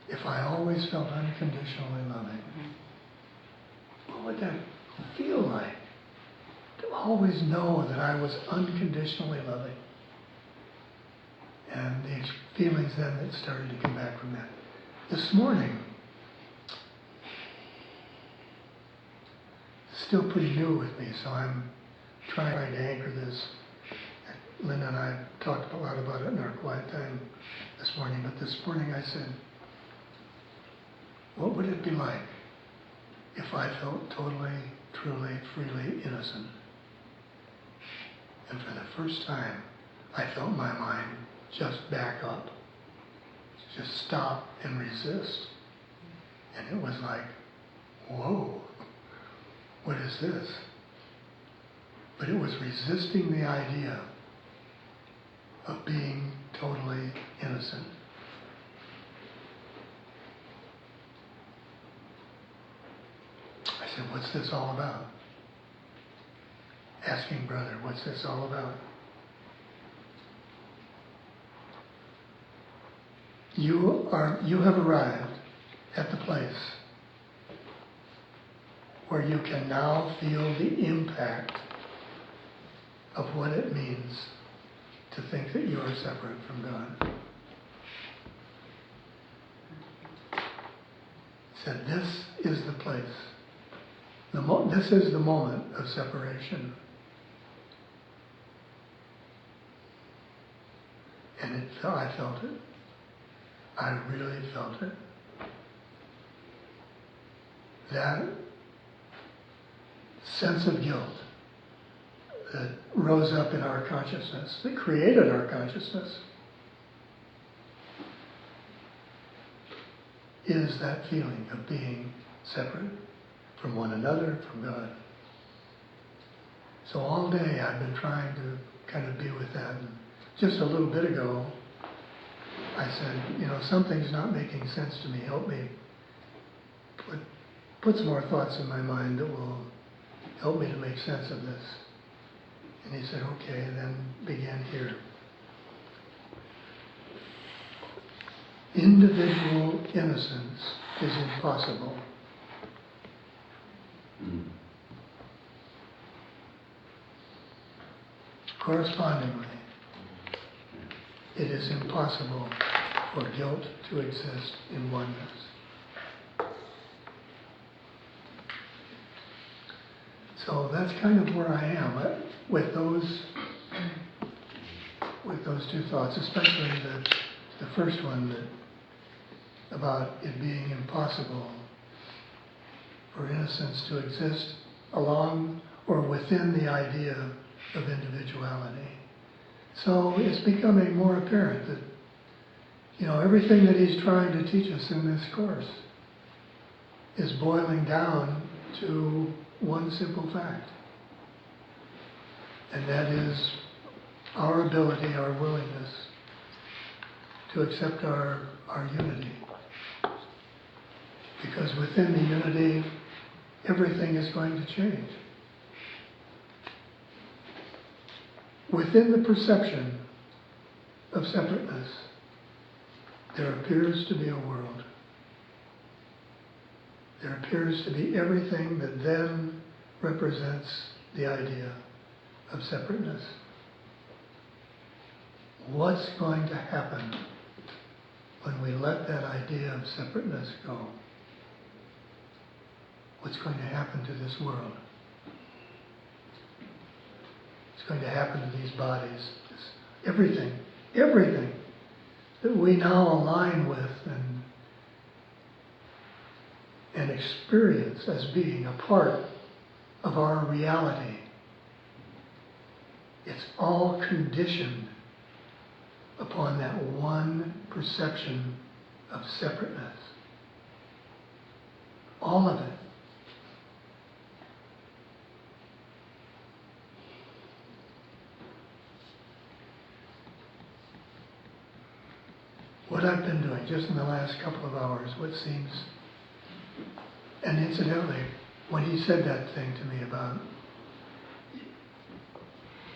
if I always felt unconditionally loving? What would that feel like? To always know that I was unconditionally loving. And the feelings then that started to come back from that. This morning, still pretty new with me, so I'm trying to anchor this. Linda and I talked a lot about it in our quiet time this morning, but this morning I said, what would it be like if I felt totally, truly, freely innocent? And for the first time, I felt my mind just back up, just stop and resist. And it was like, whoa, what is this? But it was resisting the idea of being totally innocent. I said, what's this all about? Asking brother, what's this all about? You have arrived at the place where you can now feel the impact of what it means to think that you are separate from God. He said, this is the place. This is the moment of separation. And I felt it. I really felt it. That sense of guilt that rose up in our consciousness, that created our consciousness, is that feeling of being separate from one another, from God. So all day I've been trying to kind of be with that. And just a little bit ago, I said, something's not making sense to me. Help me put some more thoughts in my mind that will help me to make sense of this. And he said, okay, and then began here. Individual innocence is impossible. Correspondingly, it is impossible for guilt to exist in oneness. So that's kind of where I am with those two thoughts, especially the first one about it being impossible for innocence to exist along or within the idea of individuality. So it's becoming more apparent that everything that he's trying to teach us in this course is boiling down to one simple fact. And that is our ability, our willingness to accept our unity. Because within the unity, everything is going to change. Within the perception of separateness, there appears to be a world. There appears to be everything that then represents the idea of separateness. What's going to happen when we let that idea of separateness go? What's going to happen to this world? What's going to happen to these bodies? Everything that we now align with and experience as being a part of our reality. It's all conditioned upon that one perception of separateness. All of it. What I've been doing just in the last couple of hours, what seems, and incidentally, when he said that thing to me about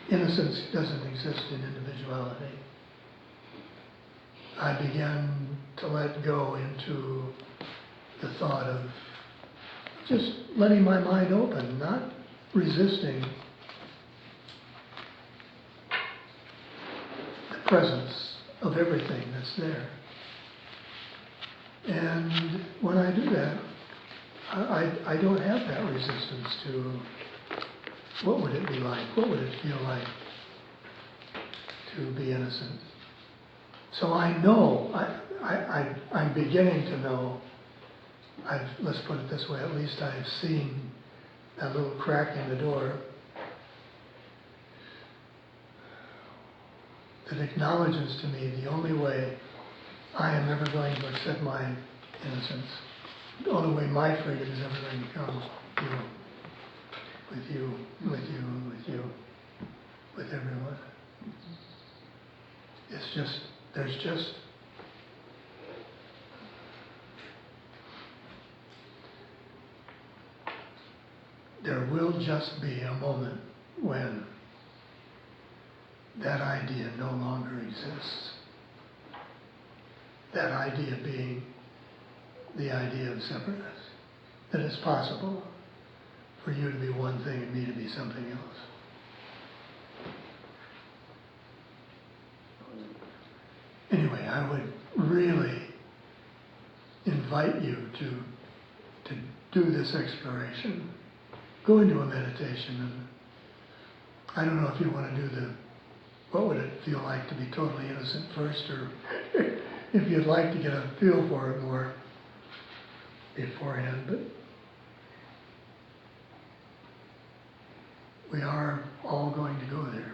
innocence doesn't exist in individuality, I began to let go into the thought of just letting my mind open, not resisting the presence of everything that's there. And when I do that, I don't have that resistance to what would it be like, what would it feel like to be innocent. So I know, I'm beginning to know, let's put it this way, at least I've seen that little crack in the door that acknowledges to me the only way I am ever going to accept my innocence, the only way my freedom is ever going to come, with you, with everyone. It's just, there will just be a moment when that idea no longer exists. That idea being the idea of separateness. That it's possible for you to be one thing and me to be something else. Anyway, I would really invite you to do this exploration. Go into a meditation, and I don't know if you want to do what would it feel like to be totally innocent first, or if you'd like to get a feel for it more beforehand, but we are all going to go there.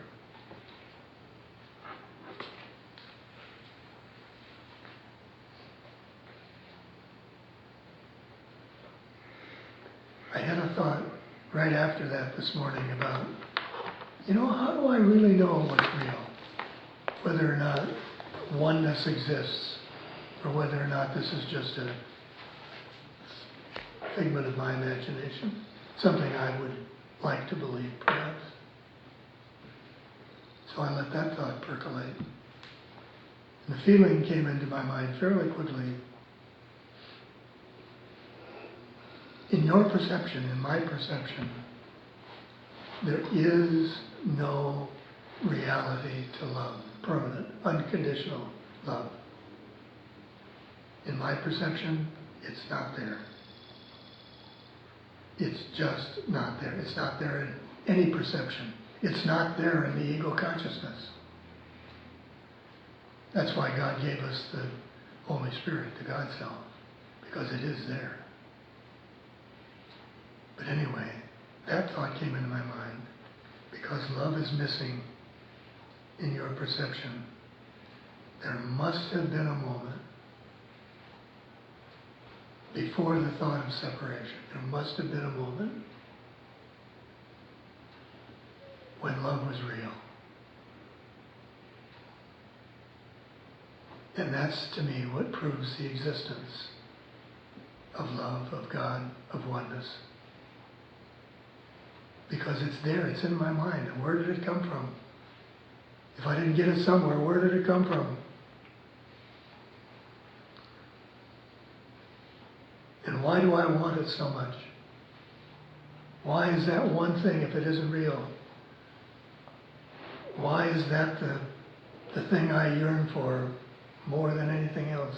I had a thought right after that this morning about how do I really know what's real? Whether or not oneness exists, or whether or not this is just a figment of my imagination, something I would like to believe, perhaps. So I let that thought percolate. And the feeling came into my mind fairly quickly. In your perception, in my perception, there is no reality to love, permanent, unconditional love. In my perception, it's not there. It's just not there. It's not there in any perception. It's not there in the ego consciousness. That's why God gave us the Holy Spirit, the God Self, because it is there. But anyway, that thought came into my mind because love is missing in your perception. There must have been a moment before the thought of separation. There must have been a moment when love was real. And that's, to me, what proves the existence of love, of God, of oneness. Because it's there, it's in my mind. And where did it come from? If I didn't get it somewhere, where did it come from? And why do I want it so much? Why is that one thing if it isn't real? Why is that the thing I yearn for more than anything else?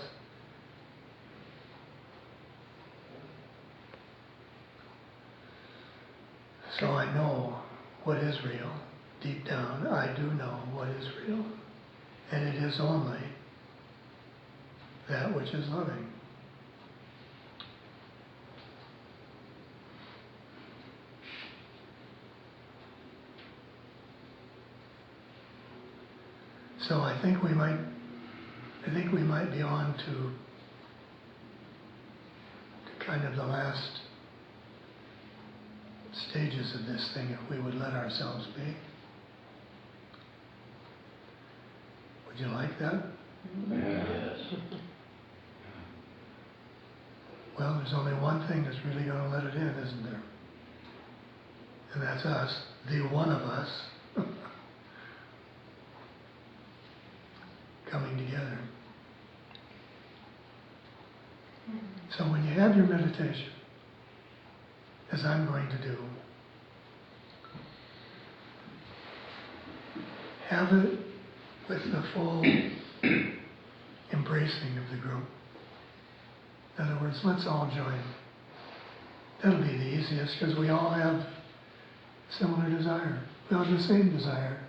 So I know what is real. Deep down, I do know what is real. And it is only that which is loving. So I think we might be on to kind of the last stages of this thing if we would let ourselves be. Would you like that? Yes. Well, there's only one thing that's really going to let it in, isn't there? And that's us, the one of us, coming together. So when you have your meditation, as I'm going to do, have it with the full embracing of the group. In other words, let's all join. That'll be the easiest because we all have similar desire. We all have the same desire.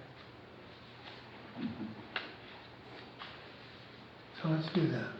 So let's do that.